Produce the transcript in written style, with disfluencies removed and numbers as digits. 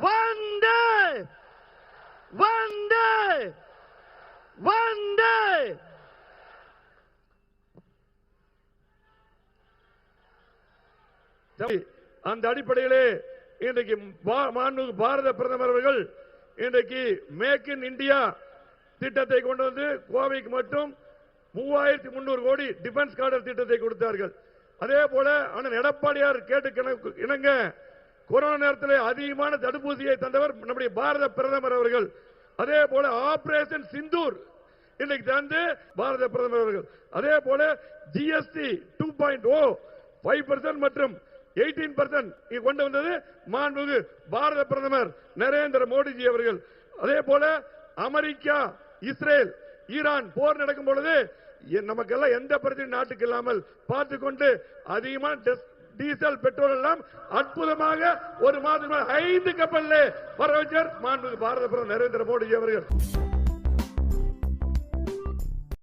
वंदे वंदे वंदे அந்த அடிப்படையிலே இன்றைக்கு பாரத பிரதமர் அவர்கள் இன்றைக்கு மேக் இன் இந்தியா திட்டத்தை கொண்டு வந்து கோவைக்கு மட்டும் 3300 கோடி டிஃபென்ஸ் கார்டர் திட்டத்தை கொடுத்தார்கள். அதே போல அண்ணன் எடப்பாடியார் கேட்டு இணங்க கொரோனா நேரத்தில் அதிகமான தடுப்பூசியை தந்தவர் நம்முடைய பாரத பிரதமர் அவர்கள். அதே போல ஆபரேஷன் சிந்தூர் இன்னைக்கு தந்து பாரத பிரதமர் அவர்கள். அதே போல ஜிஎஸ்டி 2.0 5% மற்றும் 18% கொண்டு வந்தது மாண்புமிகு பாரத பிரதமர் நரேந்திர மோடிஜி அவர்கள். அதே போல அமெரிக்கா, இஸ்ரேல், ஈரான் போர் நடக்கும் பொழுது நமக்கெல்லாம் எந்த பிரச்சனை நாட்டுக்கு இல்லாமல் பார்த்துக்கொண்டு அதிகமான டீசல் பெட்ரோல் எல்லாம் அற்புதமாக ஒரு மாதம் 5 கப்பலில் வர வச்சார் மாண்புமிகு பாரத பிரதமர் நரேந்திர மோடிஜி அவர்கள்.